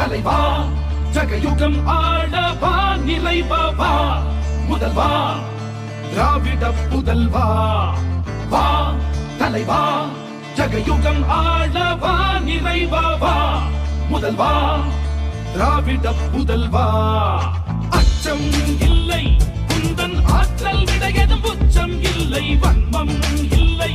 தலைவா ஜகயுகம் ஆளவா நிறைவா முதல்வா திராவிட புதல்வா வா தலைவா ஜகயுகம் ஆளவா நிறைவா முதல்வா திராவிட புதல்வா அச்சம் இல்லை குந்தன் ஆற்றல் விட எதும் உச்சம் இல்லை வன்மம் இல்லை